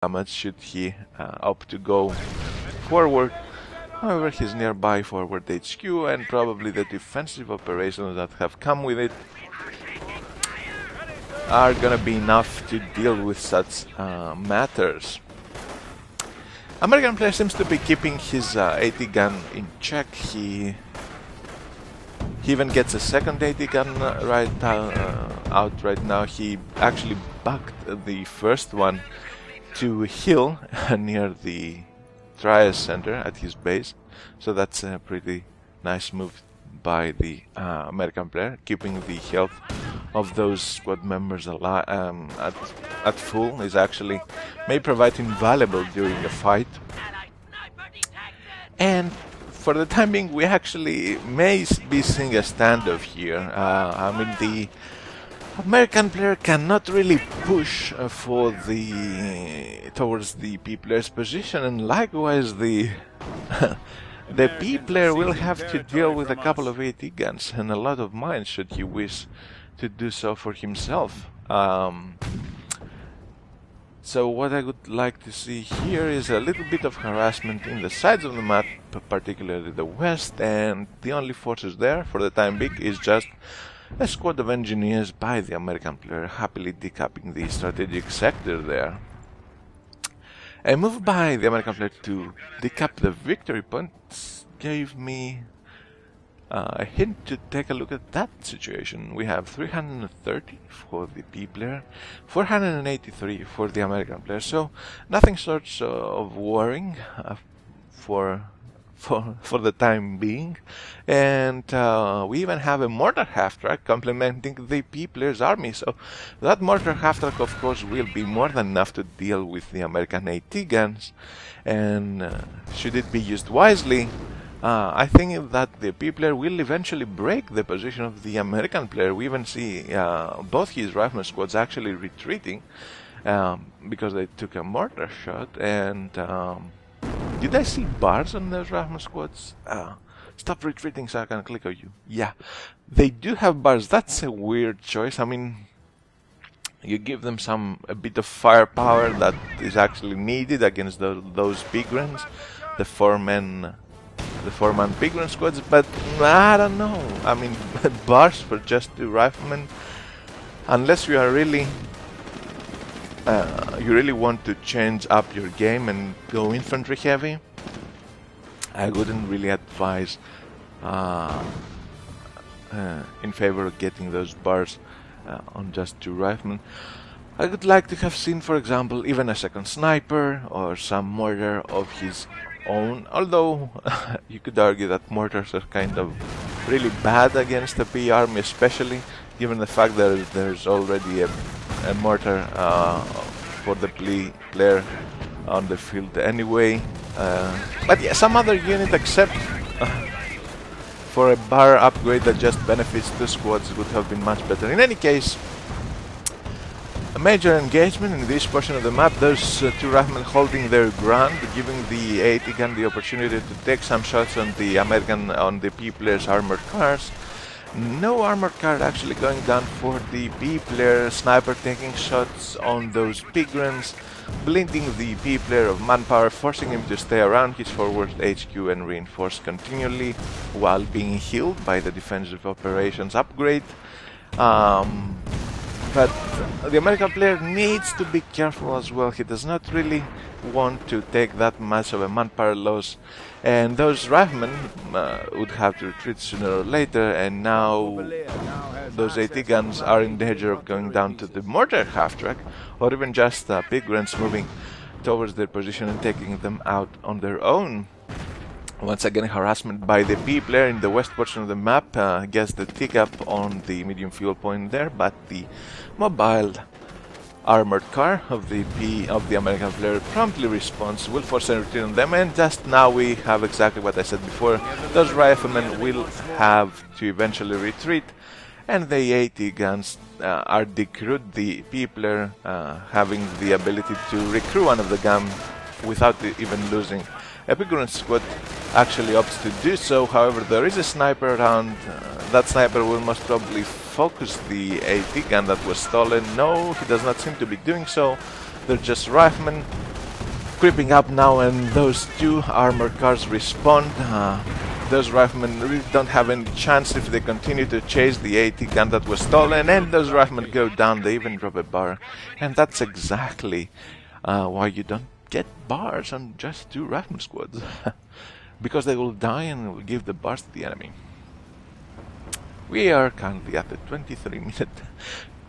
damage should he opt to go forward. However, his nearby forward HQ and probably the defensive operations that have come with it are gonna be enough to deal with such matters. American player seems to be keeping his AT gun in check. He even gets a second AT gun out right now. He actually bucked the first one to heal near the Trias center at his base, so that's a pretty nice move by the American player, keeping the health of those squad members alive at full is actually may provide invaluable during a fight. And for the time being, we actually may be seeing a standoff here. I mean, the American player cannot really push towards the P player's position, and likewise the the P player will have to deal with a couple of AT guns and a lot of mines should he wish to do so for himself. So what I would like to see here is a little bit of harassment in the sides of the map, particularly the west, and the only forces there for the time being is just a squad of engineers by the American player, happily decapping the strategic sector there. A move by the American player to decap the victory points gave me a hint to take a look at that situation. We have 330 for the P player, 483 for the American player, so nothing short of worrying for the time being. And we even have a mortar half-track complementing the P player's army, so that mortar half-track of course will be more than enough to deal with the American AT guns, and should it be used wisely, I think that the P player will eventually break the position of the American player. We even see both his rifleman squads actually retreating because they took a mortar shot. And did I see bars on those rifleman squads? Stop retreating so I can click on you. Yeah, they do have bars. That's a weird choice. I mean, you give them a bit of firepower that is actually needed against those PGrens, the four-man PGren squads, but I don't know. I mean, bars for just 2 riflemen, unless you are really you really want to change up your game and go infantry heavy, I wouldn't really advise in favor of getting those bars on just 2 riflemen. I would like to have seen, for example, even a second sniper or some mortar of his own, although you could argue that mortars are kind of really bad against the P army, especially given the fact that there's already a mortar for the player on the field anyway. But yeah, some other unit except for a bar upgrade that just benefits 2 squads would have been much better. In any case, a major engagement in this portion of the map, those 2 riflemen holding their ground, giving the AT gun the opportunity to take some shots on the P player's armored cars. No armored car actually going down for the P player, sniper taking shots on those PGrens, blinding the P player of manpower, forcing him to stay around his forward HQ and reinforce continually while being healed by the defensive operations upgrade. But the American player needs to be careful as well. He does not really want to take that much of a manpower loss, and those riflemen would have to retreat sooner or later, and now those AT guns are in danger of going down to the mortar half-track, or even just PGrens moving towards their position and taking them out on their own. Once again, harassment by the P player in the west portion of the map gets the tick up on the medium fuel point there, but the mobile armored car of the American player promptly responds, will force a retreat on them, and just now we have exactly what I said before. Those riflemen will have to eventually retreat, and the AT guns are decrewed, the P player having the ability to recrew one of the guns without even losing. A PGren squad actually opts to do so. However, there is a sniper around. That sniper will most probably focus the AT gun that was stolen. No, he does not seem to be doing so. They're just riflemen creeping up now, and those two armored cars respond. Those riflemen really don't have any chance if they continue to chase the AT gun that was stolen, and those riflemen go down. They even drop a bar, and that's exactly why you don't get bars on just two rifleman squads. Because they will die and will give the bars to the enemy. We are currently at the 23-minute,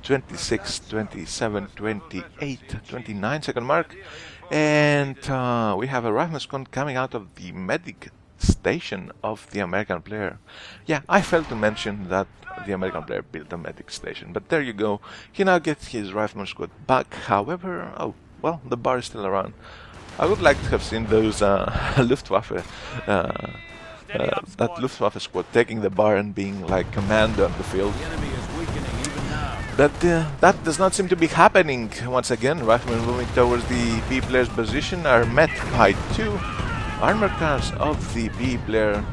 26, 27, 28, 29 second mark, and we have a rifleman squad coming out of the medic station of the American player. Yeah, I failed to mention that the American player built a medic station, but there you go. He now gets his rifleman squad back. However, oh well, the bar is still around. I would like to have seen those Luftwaffe, that Luftwaffe squad taking the bar and being like commander on the field. But that does not seem to be happening. Once again, riflemen moving towards the B player's position are met by two armored cars of the B player.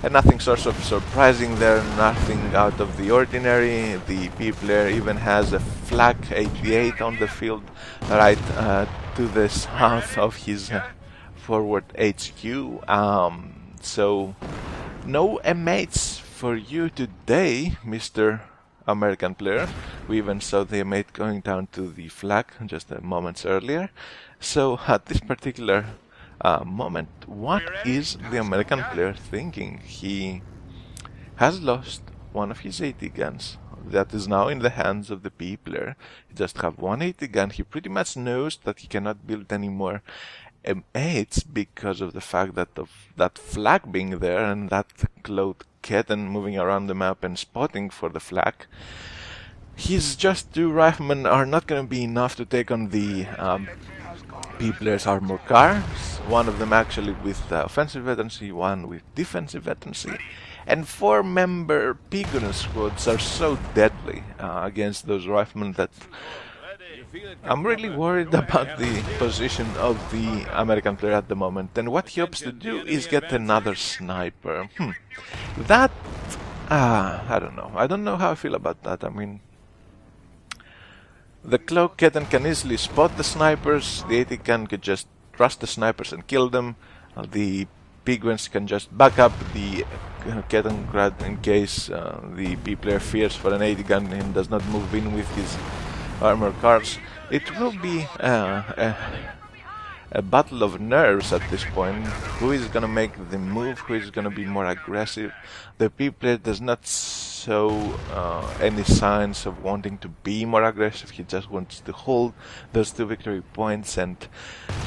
And nothing sort of surprising there, nothing out of the ordinary. The B player even has a Flak 88 on the field right to the south of his forward HQ. So no M8s for you today, Mr. American player. We even saw the M8 going down to the Flak just a moment earlier. So at this particular moment, what is the American player thinking? He has lost one of his AT guns that is now in the hands of the B player. He just have one AT gun. He pretty much knows that he cannot build any more M8s because of the fact that of that Flak being there and that cloaked kitten moving around the map and spotting for the Flak. His just two riflemen are not going to be enough to take on the B player's armored cars, one of them actually with offensive veterancy, one with defensive veterancy, and 4-member PGrens squads are so deadly against those riflemen that I'm really worried about the position of the American player at the moment, and what he hopes to do is get another sniper. That, I don't know how I feel about that. I mean, the cloak kitten can easily spot the snipers, the AT gun could just trust the snipers and kill them, the PGrens can just back up the kitten grad in case the B player fears for an AT gun and does not move in with his armored cars. It will be a battle of nerves at this point. Who is gonna make the move? Who is gonna be more aggressive? The B player does not show any signs of wanting to be more aggressive. He just wants to hold those two victory points and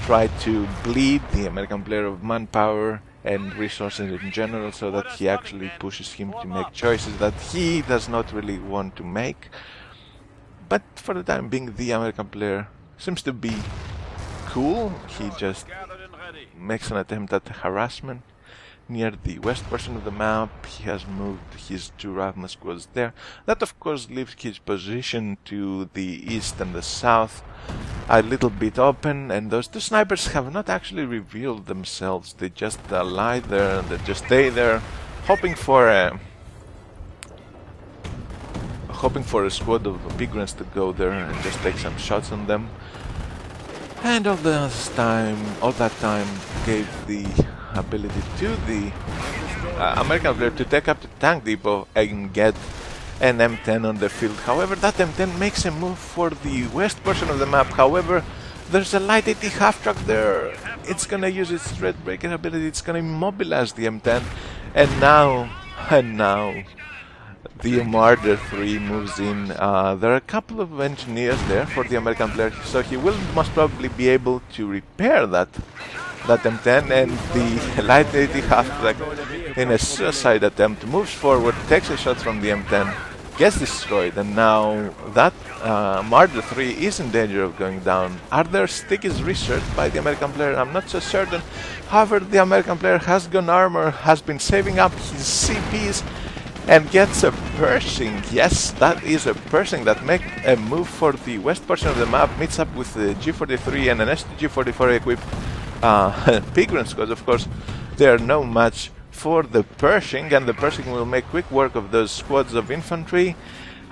try to bleed the American player of manpower and resources in general, so that he actually pushes him to make choices that he does not really want to make. But for the time being, the American player seems to be cool. He just makes an attempt at harassment near the west portion of the map. He has moved his two rifleman squads there. That of course leaves his position to the east and the south a little bit open, and those two snipers have not actually revealed themselves. They just lie there, they just stay there, hoping for a squad of PGrens to go there and just take some shots on them. And all that time gave the ability to the American player to take up the tank depot and get an M10 on the field. However, that M10 makes a move for the west portion of the map. However, there's a light AT half-track there. It's gonna use its threat breaking ability. It's gonna immobilize the M10. And now the Mortar 3 moves in. There are a couple of engineers there for the American player, so he will most probably be able to repair that M10, and the light AT half-track in a suicide attempt moves forward, takes a shot from the M10, gets destroyed, and now that Mortar 3 is in danger of going down. Are there stickies researched by the American player? I'm not so certain. However, the American player has gun armor, has been saving up his CPs, and gets a Pershing. Yes, that is a Pershing that makes a move for the west portion of the map, meets up with the G43 and an STG-44 equipped PGrens squads. Of course, they are no match for the Pershing, and the Pershing will make quick work of those squads of infantry.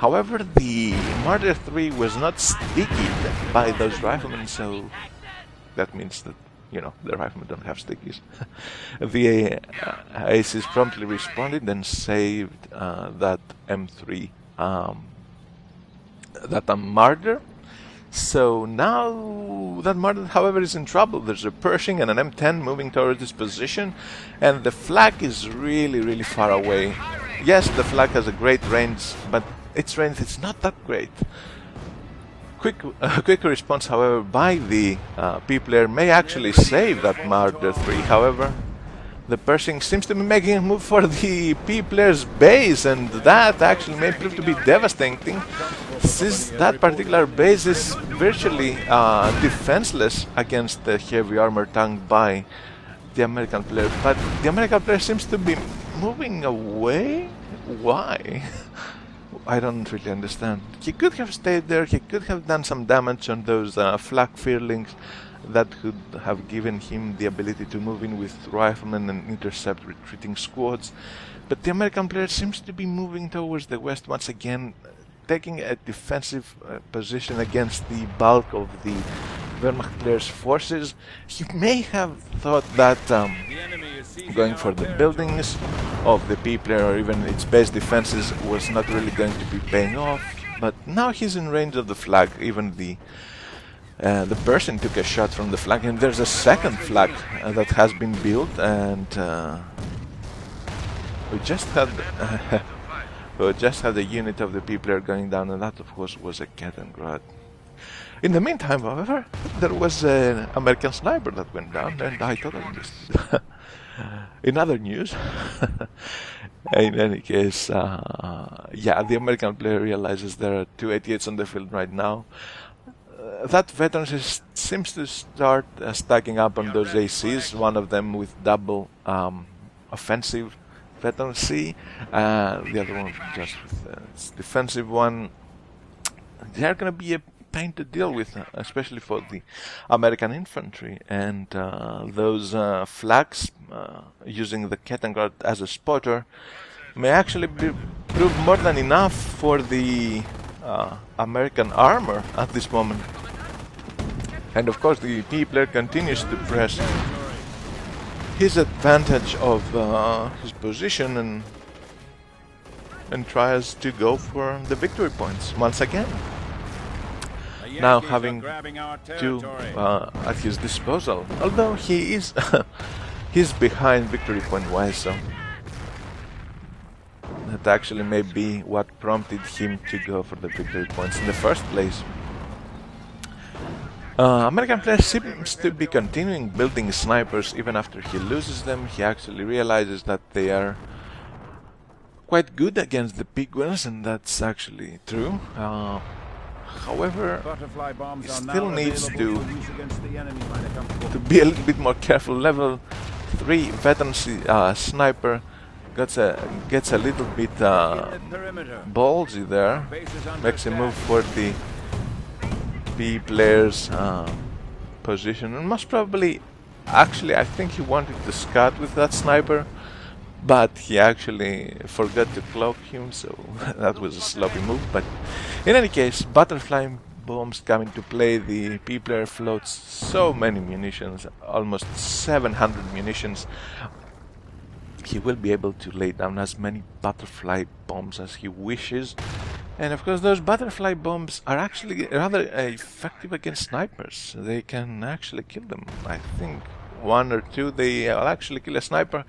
However, the Mortar 3 was not sticky by those riflemen, so that means that, you know, the riflemen don't have stickies. The aces promptly responded and saved that M3, that Marder. So now that Marder, however, is in trouble. There's a Pershing and an M10 moving towards this position, and the Flak is really far away. Yes, the Flak has a great range, but its range is not that great. Quick response, however, by the P player may actually save that Marder 3. However, the Pershing seems to be making a move for the P player's base, and that actually may prove to be devastating, since that particular base is virtually defenseless against the heavy armor tanked by the American player. But the American player seems to be moving away? Why? I don't really understand. He could have stayed there, he could have done some damage on those flak fearlings that could have given him the ability to move in with riflemen and intercept retreating squads. But the American player seems to be moving towards the west once again, taking a defensive position against the bulk of the Wehrmacht player's forces. He may have thought that going for the buildings of the P player or even its base defenses was not really going to be paying off, but now he's in range of the flag. Even the Persian took a shot from the flag, and there's a second flag that has been built, and we just had the unit of the P player going down, and that of course was a Kettengrad. In the meantime, however, there was an American sniper that went down, and I totally missed it. In other news, in any case, yeah, the American player realizes there are 288s on the field right now. That veteran seems to start stacking up on those ACs, one of them with double offensive veteran C, the other one just with its defensive one. They are going to be a pain to deal with, especially for the American infantry, and those flags using the Kettengrad as a spotter may actually prove more than enough for the American armor at this moment. And of course the P player continues to press his advantage of his position and tries to go for the victory points once again. Now having two at his disposal, although he is he's behind victory point wise, so that actually may be what prompted him to go for the victory points in the first place. American player seems to be continuing building snipers even after he loses them. He actually realizes that they are quite good against the PGrens, and that's actually true. However, he still needs to be a little bit more careful. Level 3 veteran sniper gets a little bit ballsy there, makes a move for the P player's position, and most probably, actually, I think he wanted to scout with that sniper, but he actually forgot to cloak him, so that was a sloppy move. But in any case, butterfly bombs come into play. The P player floats so many munitions, almost 700 munitions. He will be able to lay down as many butterfly bombs as he wishes. And of course those butterfly bombs are actually rather effective against snipers. They can actually kill them. I think one or two they will actually kill a sniper,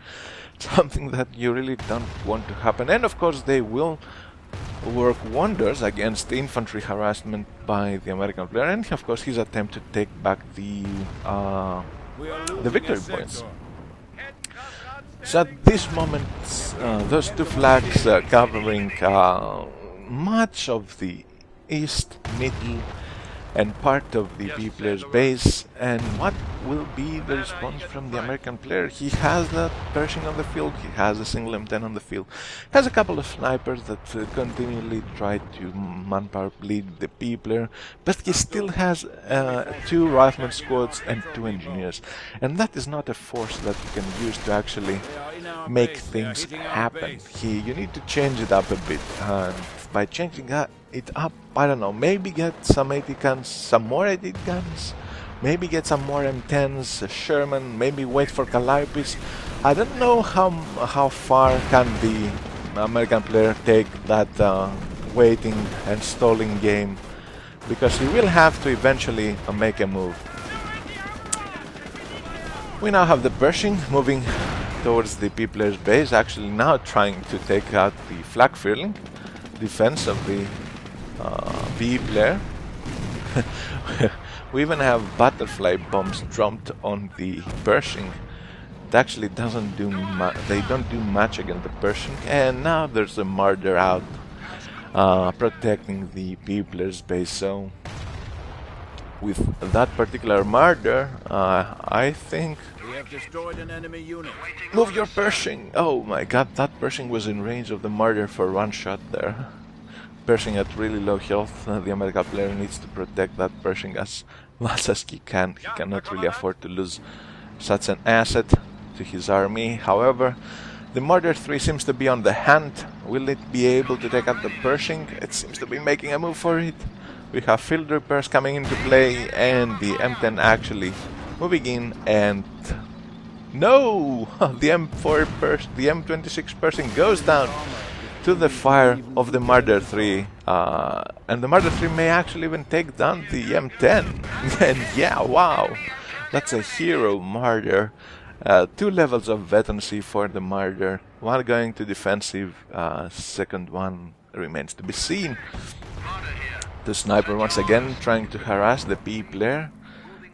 something that you really don't want to happen. And of course they will work wonders against the infantry harassment by the American player, and of course his attempt to take back the victory points. So at this moment, those two flags covering much of the east, middle, and part of the P player's base. And what will be the response from the American player? He has that Pershing on the field, he has a single M10 on the field, has a couple of snipers that continually try to manpower bleed the P player, but he still has 2 rifleman squads and 2 engineers, and that is not a force that you can use to actually make things happen. You need to change it up a bit, and by changing it up, I don't know, maybe get some 80 guns, some more 80 guns, maybe get some more M10s, a Sherman, maybe wait for Calliopes. I don't know how far can the American player take that waiting and stalling game, because he will have to eventually make a move. We now have the Pershing moving towards the P player's base, actually now trying to take out the flak fearling defense of the V player. We even have butterfly bombs dropped on the Pershing. It actually doesn't do they don't do much against the Pershing, and now there's a martyr out protecting the P player's base. So with that particular martyr, I think we have destroyed an enemy unit. Move your Pershing! Oh my god, that Pershing was in range of the martyr for one shot there. Pershing at really low health. The American player needs to protect that Pershing as much as he can. He cannot really afford to lose such an asset to his army. However, the Martyr 3 seems to be on the hunt. Will it be able to take out the Pershing? It seems to be making a move for it. We have field repairs coming into play, and the M10 actually moving in, and no! The M26 Perhsings goes down to the fire of the Martyr 3, and the Martyr 3 may actually even take down the M10. And yeah, wow, that's a hero Martyr. 2 levels of veterancy for the Martyr, one going to defensive, second one remains to be seen. The sniper once again trying to harass the P player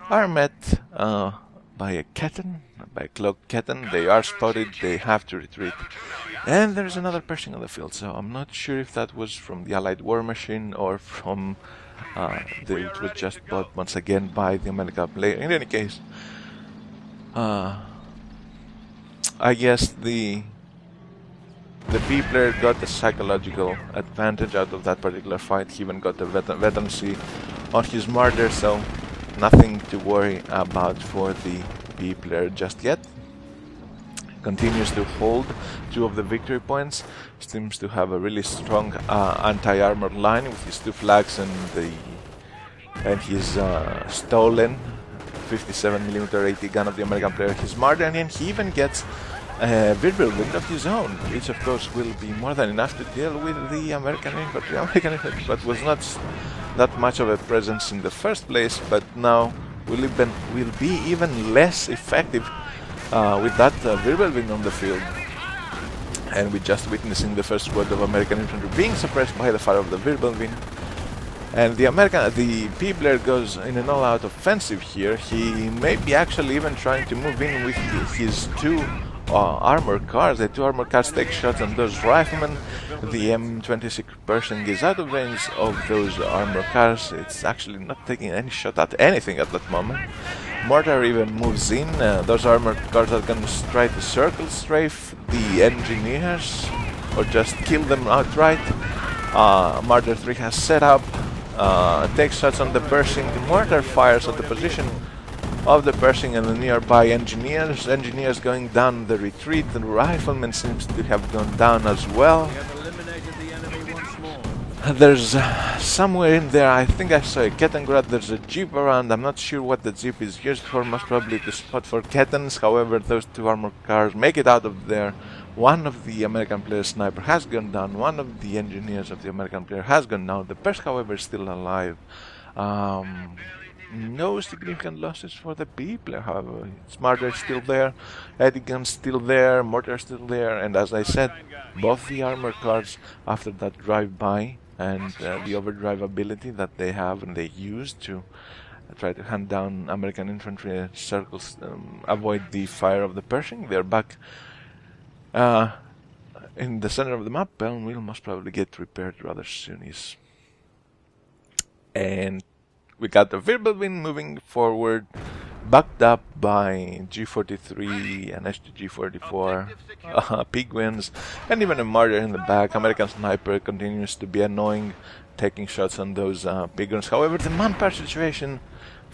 are met by a Ketten, by a cloaked Ketten. They are spotted, they have to retreat. And there's another Pershing on the field, so I'm not sure if that was from the Allied war machine or from it was just bought once again by the American player. In any case, I guess the P player got the psychological advantage out of that particular fight. He even got the veterancy on his martyr, so nothing to worry about for the P player just yet. Continues to hold 2 of the victory points. Seems to have a really strong anti-armor line with his 2 flags and his stolen 57mm 80 gun of the American player, his martyr, and he even gets a Wirbelwind of his own, which of course will be more than enough to deal with the American infantry. But was not that much of a presence in the first place, but now will be even less effective with that Wirbelwind on the field. And we're just witnessing the first squad of American infantry being suppressed by the fire of the Wirbelwind. And the P player goes in an all-out offensive here. He may be actually even trying to move in with his 2 armor cars. The 2 armor cars take shots on those riflemen. The M26 Perhsings is out of range of those armor cars. It's actually not taking any shot at anything at that moment. Mortar even moves in. Those armor cars are going to try to circle strafe the engineers or just kill them outright. Martyr 3 has set up, takes shots on the Pershing. The Mortar fires at the position of the Pershing and the nearby engineers. Engineers going down the retreat. The rifleman seems to have gone down as well. We have eliminated the enemy once more. There's somewhere in there, I think I saw a Kettengrad. There's a jeep around. I'm not sure what the jeep is used for. Most probably the spot for Kettens. However, those 2 armored cars make it out of there. One of the American player's sniper has gone down. One of the engineers of the American player has gone down. The Persh, however, is still alive. No significant losses for the P player, however. Martyr is still there, Eddie Gun's still there, Mortar still there, and as I said, both the armor cars after that drive-by and the overdrive ability that they have and they use to try to hunt down American infantry circles, avoid the fire of the Pershing. They're back in the center of the map, and will most probably get repaired rather soon. And we got the Wirbelwind moving forward, backed up by G43 and STG44, PGrens, and even a Martyr in the back. American Sniper continues to be annoying, taking shots on those PGrens. However, the manpower situation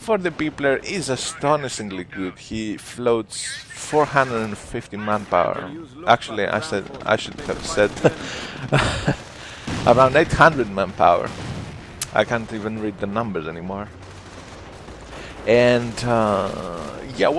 for the Peopler is astonishingly good. He floats 450 manpower. Actually, I should have said around 800 manpower. I can't even read the numbers anymore. And yeah, well,